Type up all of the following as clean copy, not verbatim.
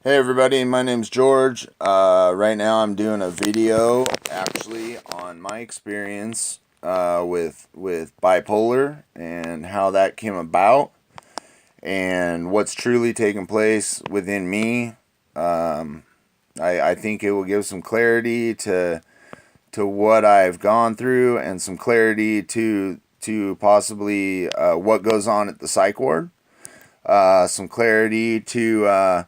Hey everybody, my name's George. Right now I'm doing a video actually on my experience with bipolar and how that came about and what's truly taken place within me. I think it will give some clarity to what I've gone through and some clarity to possibly what goes on at the psych ward. Some clarity to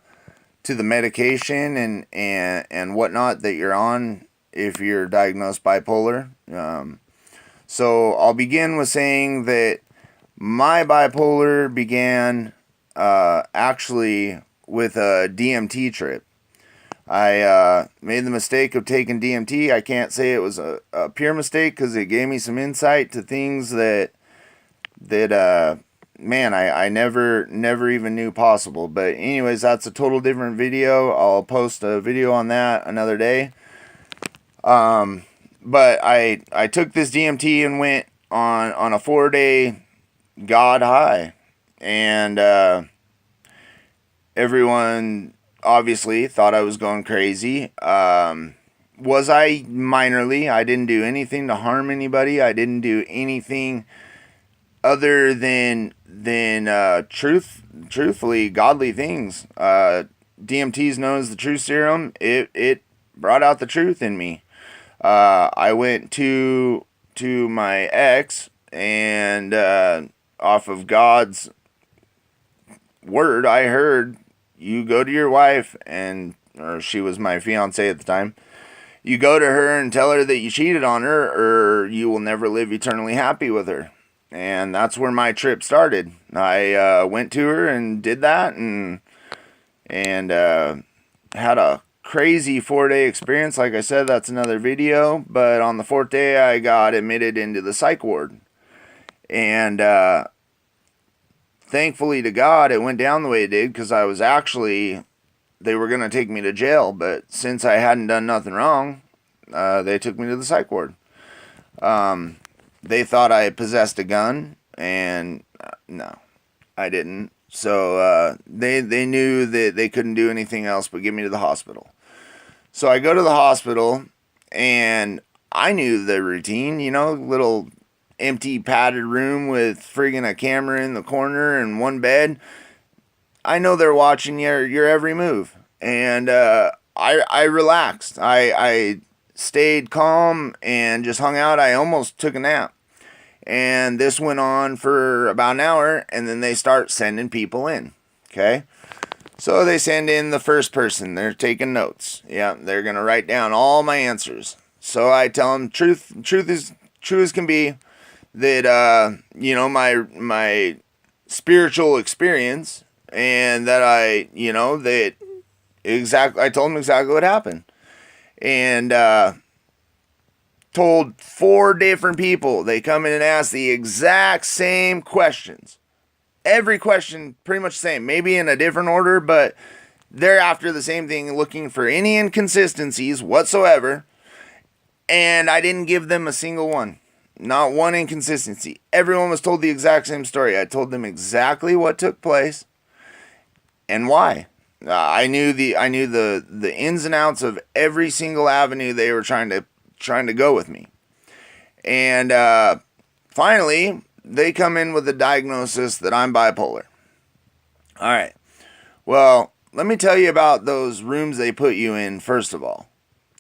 the medication and whatnot that you're on if you're diagnosed bipolar. So I'll begin with saying that my bipolar began actually with a DMT trip. I made the mistake of taking DMT. I can't say it was a pure mistake because it gave me some insight to things that man, I never even knew possible. But anyways, that's a total different video. I'll post a video on that another day. But I took this DMT and went on a 4-day God high, and everyone obviously thought I was going crazy. Was I? Minorly. I didn't do anything to harm anybody. I didn't do anything other than truthfully godly things. DMT is known as the truth serum. It brought out the truth in me. I went to my ex and off of God's word, I heard, you go to your wife, and or she was my fiance at the time. You go to her and tell her that you cheated on her, or you will never live eternally happy with her. And that's where my trip started. I went to her and did that, and had a crazy 4-day experience. Like I said, that's another video. But on the 4th day, I got admitted into the psych ward, and thankfully to God, it went down the way it did, because I was actually, they were gonna take me to jail, but since I hadn't done nothing wrong, they took me to the psych ward. They thought I possessed a gun, and no, I didn't. So they knew that they couldn't do anything else but get me to the hospital. So I go to the hospital, and I knew the routine, little empty padded room with friggin' a camera in the corner and one bed. I know they're watching your every move, and I relaxed. I stayed calm and just hung out. I almost took a nap. And this went on for about an hour, and then they start sending people in. Okay? So they send in the first person. They're taking notes. Yeah, they're going to write down all my answers. So I tell them truth is true as can be, that my spiritual experience, and that I told them exactly what happened. And told 4 different people. They come in and ask the exact same questions. Every question pretty much the same, maybe in a different order, but they're after the same thing, looking for any inconsistencies whatsoever. And I didn't give them a single one. Not one inconsistency. Everyone was told the exact same story. I told them exactly what took place and why. I knew the ins and outs of every single avenue they were trying to go with me. And finally, they come in with a diagnosis that I'm bipolar. All right. Well, let me tell you about those rooms they put you in. First of all,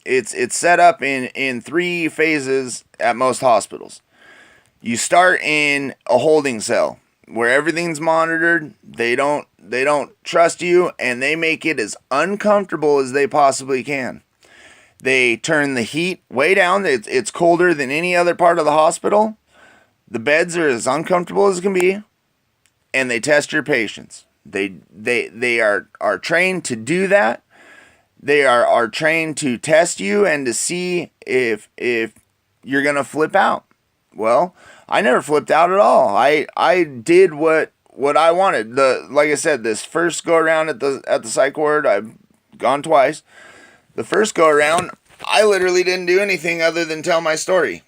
it's set up in 3 phases at most hospitals. You start in a holding cell where everything's monitored. They don't trust you, and they make it as uncomfortable as they possibly can. They turn the heat way down. It's colder than any other part of the hospital. The beds are as uncomfortable as can be, and they test your patients. They are trained to do that. They are trained to test you and to see if you're gonna flip out. Well, I never flipped out at all. I did what I wanted. Like I said, this first go around at the psych ward, I've gone twice. The first go around, I literally didn't do anything other than tell my story.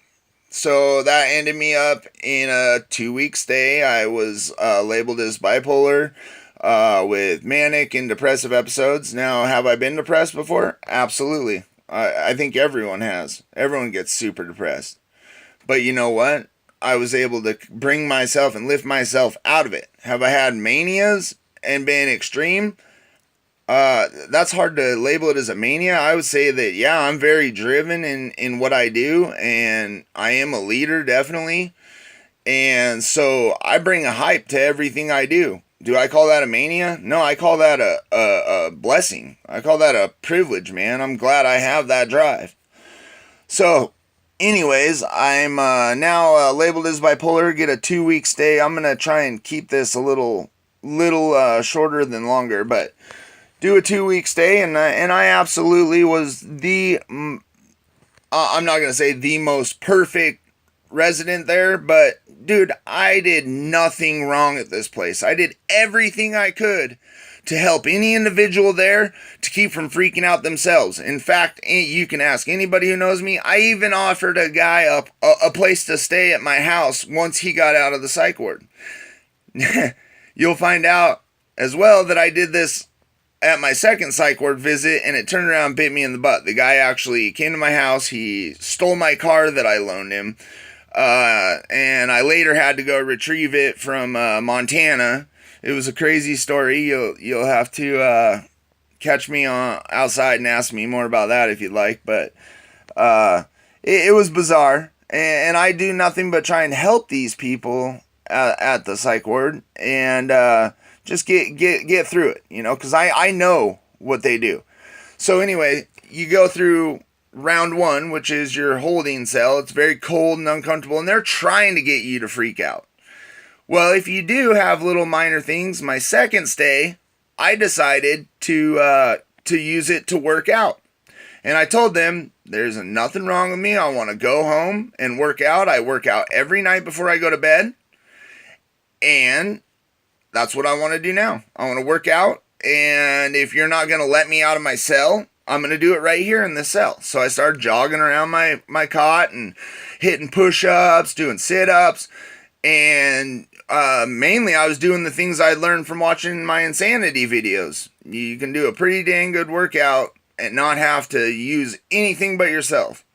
So that ended me up in a 2-week stay. I was labeled as bipolar. with manic and depressive episodes. Now, have I been depressed before? Absolutely. I think everyone has. Everyone gets super depressed. But you know what? I was able to bring myself and lift myself out of it. Have I had manias and been extreme? That's hard to label it as a mania. I would say that, yeah, I'm very driven in what I do, and I am a leader, definitely. And so I bring a hype to everything I do. Do I call that a mania? No, I call that a blessing. I call that a privilege, man. I'm glad I have that drive. So, anyways, I'm now labeled as bipolar, get a 2-week stay. I'm going to try and keep this a little shorter than longer, but do a 2-week stay, and I absolutely was I'm not going to say the most perfect resident there, but dude, I did nothing wrong at this place. I did everything I could to help any individual there to keep from freaking out themselves. In fact, you can ask anybody who knows me. I even offered a guy a place to stay at my house once he got out of the psych ward. You'll find out as well that I did this at my second psych ward visit, and it turned around and bit me in the butt. The guy actually came to my house. He stole my car that I loaned him. And I later had to go retrieve it from Montana. It was a crazy story. You'll have to catch me outside and ask me more about that if you'd like. But it was bizarre, and I do nothing but try and help these people at the psych ward and just get through it, because I know what they do. So anyway, you go through round 1, which is your holding cell. It's very cold and uncomfortable, and they're trying to get you to freak out. Well, if you do have little minor things, my second stay, I decided to use it to work out. And I told them, there's nothing wrong with me. I want to go home and work out. I work out every night before I go to bed. And that's what I want to do now. I want to work out. And if you're not going to let me out of my cell, I'm going to do it right here in this cell. So I started jogging around my cot and hitting push-ups, doing sit-ups, and mainly I was doing the things I learned from watching my insanity videos. You can do a pretty dang good workout and not have to use anything but yourself.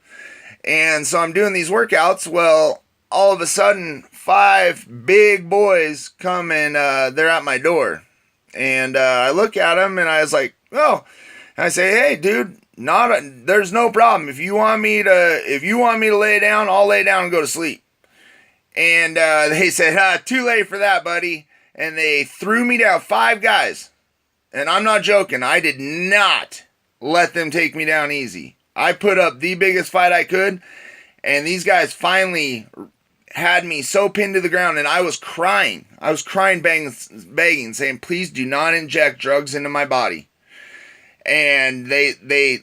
And so I'm doing these workouts. Well, all of a sudden, 5 big boys come and they're at my door. And I look at them and I was like, oh. I say, hey, dude, there's no problem. If you want me to lay down, I'll lay down and go to sleep. And they said, too late for that, buddy. And they threw me down, 5 guys. And I'm not joking. I did not let them take me down easy. I put up the biggest fight I could. And these guys finally had me so pinned to the ground. And I was crying. Begging, saying, please do not inject drugs into my body. And they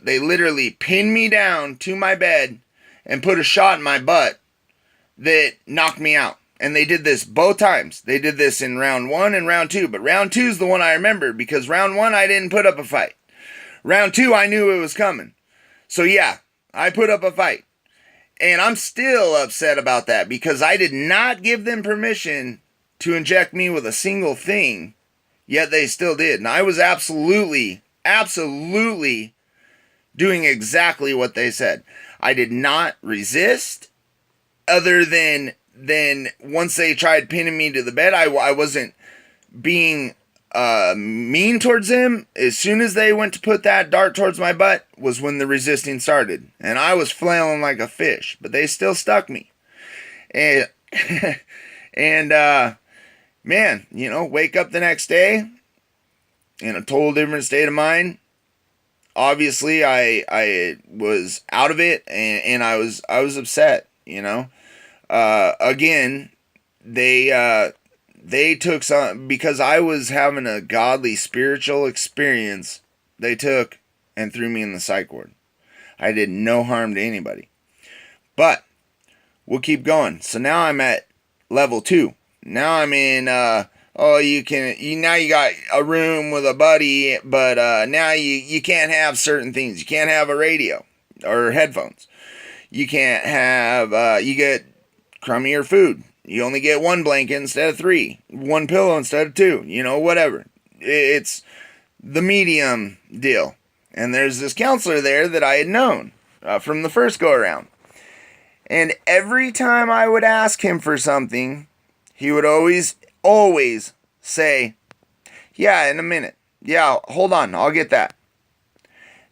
literally pinned me down to my bed and put a shot in my butt that knocked me out. And they did this both times. They did this in round 1 and round 2. But round 2 is the one I remember, because round 1 I didn't put up a fight. Round 2 I knew it was coming. So yeah, I put up a fight. And I'm still upset about that, because I did not give them permission to inject me with a single thing. Yet they still did. And I was absolutely doing exactly what they said. I did not resist, other than once they tried pinning me to the bed, I wasn't being mean towards them. As soon as they went to put that dart towards my butt was when the resisting started. And I was flailing like a fish, but they still stuck me. And, man, wake up the next day in a total different state of mind. Obviously, I was out of it, and I was upset. Again, they took some, because I was having a godly spiritual experience. They took and threw me in the psych ward. I did no harm to anybody, but we'll keep going. So now I'm at level 2. Now I'm in. Now you got a room with a buddy, but now you can't have certain things. You can't have a radio or headphones. You can't have, you get crummier food. You only get 1 blanket instead of 3, 1 pillow instead of 2, whatever. It's the medium deal. And there's this counselor there that I had known from the first go around. And every time I would ask him for something, he would always say, yeah, in a minute. Yeah, hold on, I'll get that.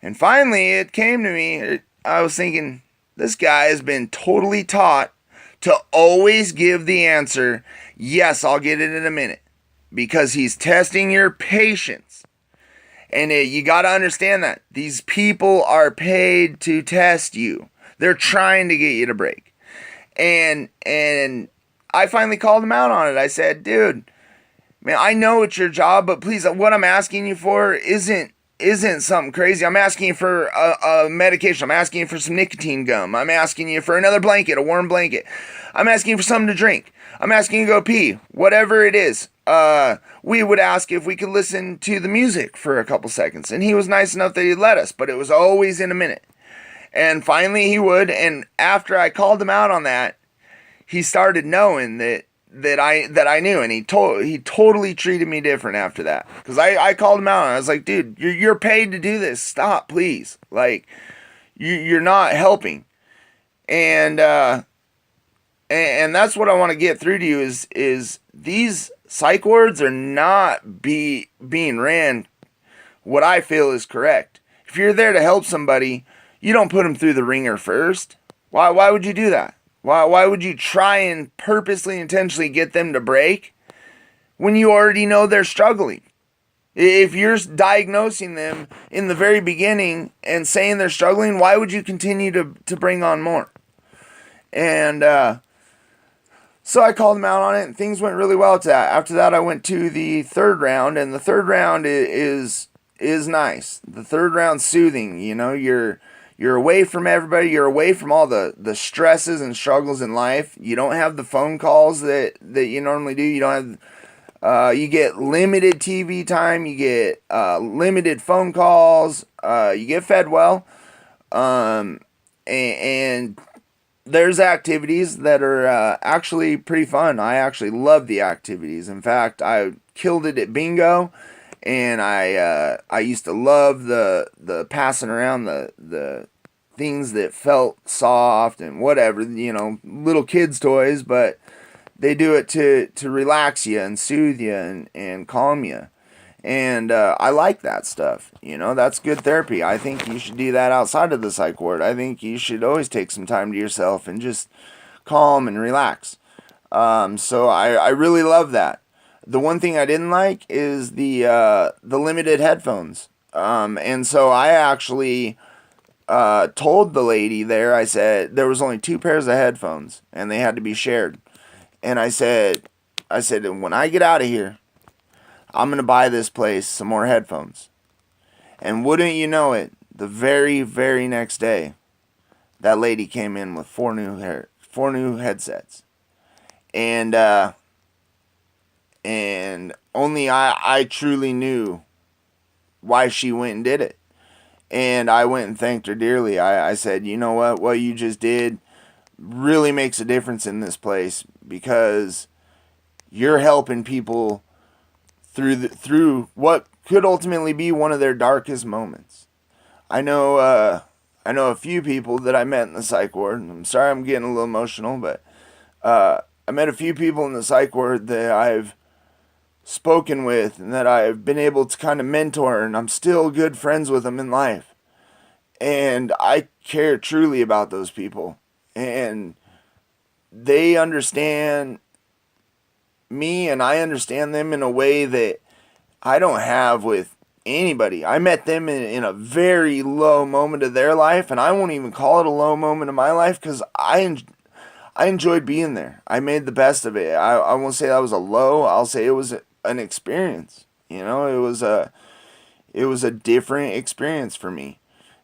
And finally, it came to me, I was thinking, this guy has been totally taught to always give the answer, yes, I'll get it in a minute. Because he's testing your patience. And you got to understand that. These people are paid to test you. They're trying to get you to break. And I finally called him out on it. I said, dude, man, I know it's your job, but please, what I'm asking you for isn't something crazy. I'm asking you for a medication. I'm asking you for some nicotine gum. I'm asking you for another blanket, a warm blanket. I'm asking you for something to drink. I'm asking you to go pee. Whatever it is. We would ask if we could listen to the music for a couple seconds. And he was nice enough that he'd let us, but it was always in a minute. And finally he would. And after I called him out on that, he started knowing that I knew, and he totally treated me different after that. Because I called him out and I was like, dude, you're paid to do this. Stop, please. Like, you're not helping. And that's what I want to get through to you is these psych wards are not being ran what I feel is correct. If you're there to help somebody, you don't put them through the ringer first. Why would you do that? Why would you try and purposely, intentionally get them to break when you already know they're struggling? If you're diagnosing them in the very beginning and saying they're struggling, why would you continue to bring on more? And so I called him out on it, and things went really well to that. After that, I went to the third round, and the third round is nice. The third round's soothing. You know, you're away from everybody. You're away from all the stresses and struggles in life. You don't have the phone calls that you normally do. You don't have. You get limited TV time. You get limited phone calls. You get fed well, and there's activities that are actually pretty fun. I actually love the activities. In fact, I killed it at bingo, and I used to love the passing around the things that felt soft and whatever, you know, little kids' toys, but they do it to relax you and soothe you and calm you. And I like that stuff. You know, that's good therapy. I think you should do that outside of the psych ward. I think you should always take some time to yourself and just calm and relax. So I really love that. The one thing I didn't like is the limited headphones. And so I actually told the lady there, I said, there was only 2 pairs of headphones and they had to be shared. And I said, when I get out of here, I'm going to buy this place some more headphones. And wouldn't you know it, the very, very next day, that lady came in with 4 new headsets. And only I truly knew why she went and did it. And I went and thanked her dearly. I said, you know what you just did really makes a difference in this place, because you're helping people through what could ultimately be one of their darkest moments. I know a few people that I met in the psych ward. I'm sorry I'm getting a little emotional, but I met a few people in the psych ward that I've spoken with and that I've been able to kind of mentor, and I'm still good friends with them in life. And I care truly about those people. And they understand me, and I understand them in a way that I don't have with anybody. I met them in a very low moment of their life, and I won't even call it a low moment of my life, because I enjoyed being there. I made the best of it. I won't say that was a low. I'll say it was an experience. You know, it was a different experience for me.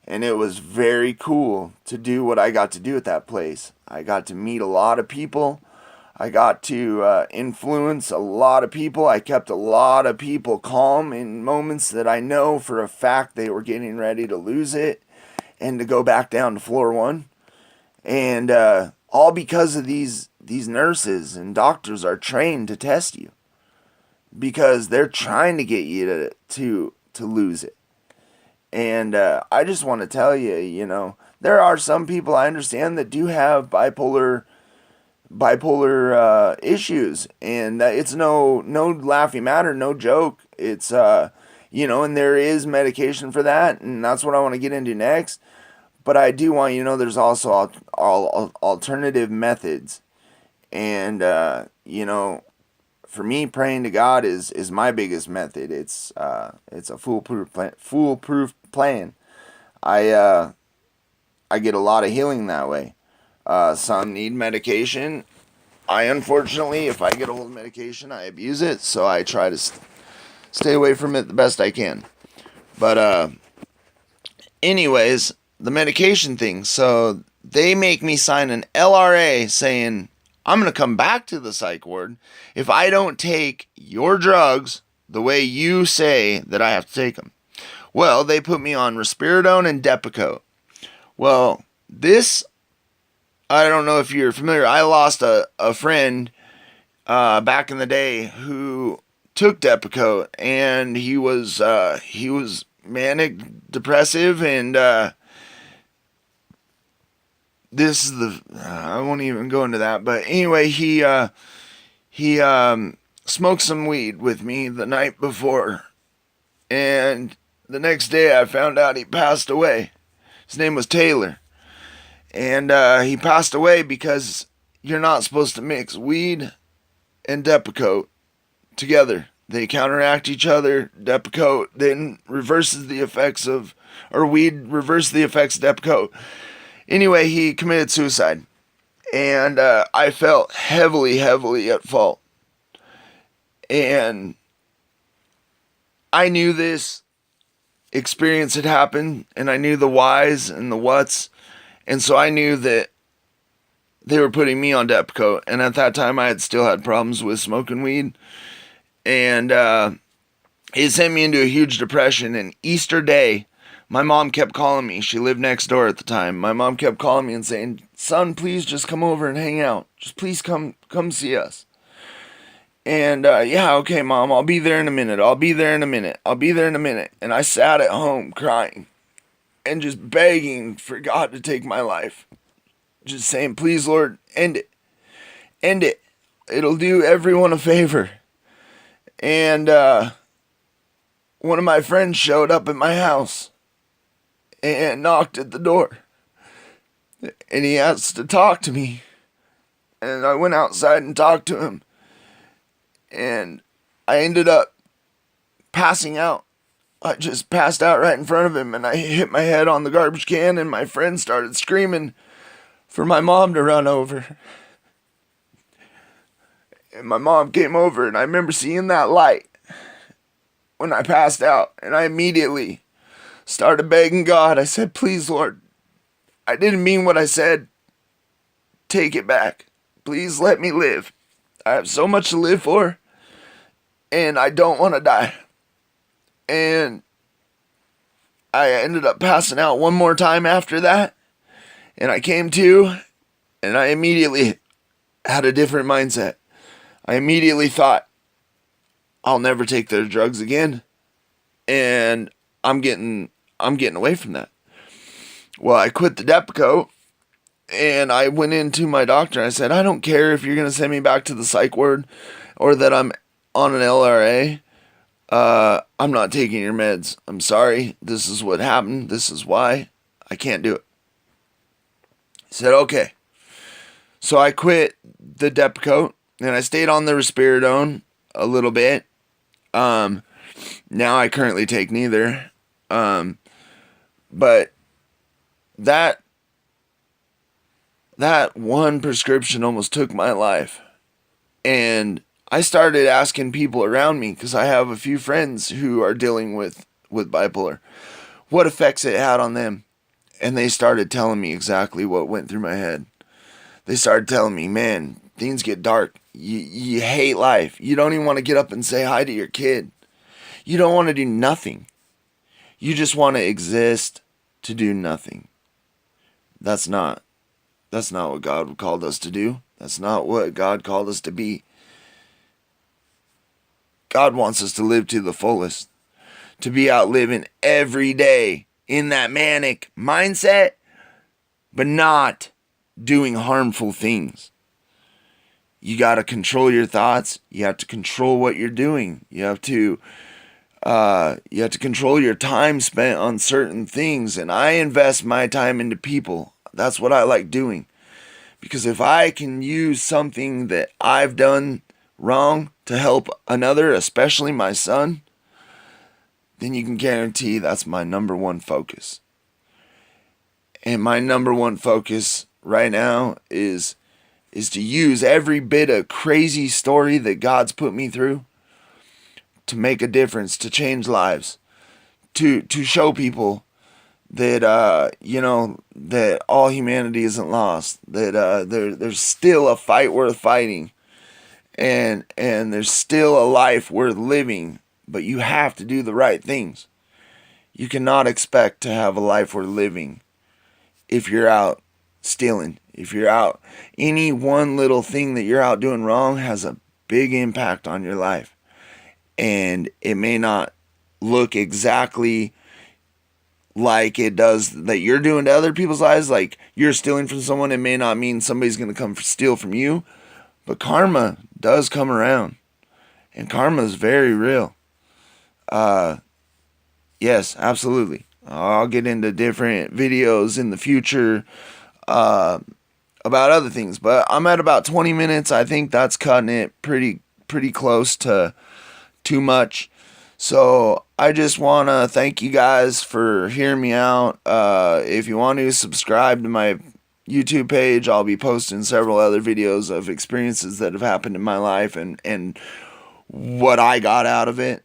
And it was very cool to do what I got to do at that place. I got to meet a lot of people. I got to influence a lot of people. I kept a lot of people calm in moments that I know for a fact they were getting ready to lose it and to go back down to floor 1. And all because of these nurses and doctors are trained to test you. because they're trying to get you to lose it. And I just want to tell you, there are some people I understand that do have bipolar issues, and it's no laughing matter, no joke. It's and there is medication for that, and that's what I want to get into next. But I do want there's also alternative methods, and for me, praying to God is my biggest method. It's a foolproof plan. I get a lot of healing that way. Some need medication. I unfortunately, if I get a hold of medication, I abuse it, so I try to stay away from it the best I can. But anyways, the medication thing. So they make me sign an LRA saying I'm going to come back to the psych ward if I don't take your drugs the way you say that I have to take them. Well, they put me on risperidone and Depakote. Well, I don't know if you're familiar. I lost a friend back in the day who took Depakote, and he was manic depressive, and I won't even go into that. But anyway, he smoked some weed with me the night before, and the next day I found out he passed away. His name was Taylor. And he passed away because you're not supposed to mix weed and Depakote together. They counteract each other. Depakote then reverses the effects of, or weed reverses the effects of Depakote. Anyway, he committed suicide. And I felt heavily at fault. And I knew this experience had happened, and I knew the whys and the whats. And so I knew that they were putting me on Depakote. And at that time, I had still had problems with smoking weed. And it sent me into a huge depression. And Easter Day, my mom kept calling me. She lived next door at the time. My mom kept calling me and saying, "Son, please just come over and hang out. Just please come see us." And yeah, okay, Mom, I'll be there in a minute. And I sat at home crying and just begging for God to take my life. Just saying, "Please, Lord, end it. End it. It'll do everyone a favor." And one of my friends showed up at my house and knocked at the door. And he asked to talk to me. And I went outside and talked to him. And I ended up passing out. I just passed out right in front of him, and I hit my head on the garbage can, and my friend started screaming for my mom to run over. And my mom came over, and I remember seeing that light when I passed out, and I immediately started begging God. I said, "Please, Lord, I didn't mean what I said. Take it back. Please let me live. I have so much to live for, and I don't want to die." And I ended up passing out one more time after that. And I came to, and I immediately had a different mindset. I immediately thought, I'll never take their drugs again. And I'm getting away from that. Well, I quit the Depakote, and I went into my doctor. And I said, "I don't care if you're going to send me back to the psych ward or that I'm on an LRA. I'm not taking your meds. I'm sorry. This is what happened. This is why. I can't do it." He said, "Okay." So I quit the Depakote, and I stayed on the risperidone a little bit. Now I currently take neither. But that one prescription almost took my life. And I started asking people around me, because I have a few friends who are dealing with bipolar, what effects it had on them. And they started telling me exactly what went through my head. They started telling me, "Man, things get dark. You hate life. You don't even want to get up and say hi to your kid. You don't want to do nothing. You just want to exist to do nothing." That's not what God called us to do. That's not what God called us to be. God wants us to live to the fullest, to be out living every day in that manic mindset, but not doing harmful things. You got to control your thoughts. You have to control what you're doing. You have to control your time spent on certain things. And I invest my time into people. That's what I like doing. Because if I can use something that I've done wrong to help another, especially my son, then you can guarantee that's my number one focus. And my number one focus right now is to use every bit of crazy story that God's put me through to make a difference, to change lives, to show people that that all humanity isn't lost, that there's still a fight worth fighting, and there's still a life worth living, but you have to do the right things. You cannot expect to have a life worth living if you're out stealing. If you're out, any one little thing that you're out doing wrong has a big impact on your life. And it may not look exactly like it does that you're doing to other people's lives. Like you're stealing from someone, it may not mean somebody's going to come steal from you. But karma does come around. And karma is very real. Yes, absolutely. I'll get into different videos in the future about other things. But I'm at about 20 minutes. I think that's cutting it pretty close to too much. So I just want to thank you guys for hearing me out. If you want to subscribe to my YouTube page, I'll be posting several other videos of experiences that have happened in my life and what I got out of it.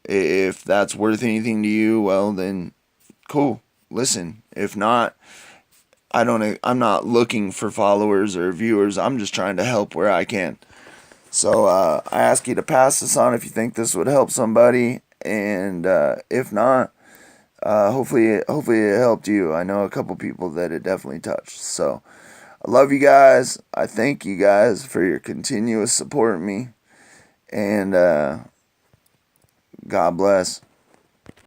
If that's worth anything to you, well then cool. Listen. If not, I'm not looking for followers or viewers. I'm just trying to help where I can. So I ask you to pass this on if you think this would help somebody, and if not, hopefully it helped you. I know a couple people that it definitely touched. So I love you guys. I thank you guys for your continuous support of me, and God bless.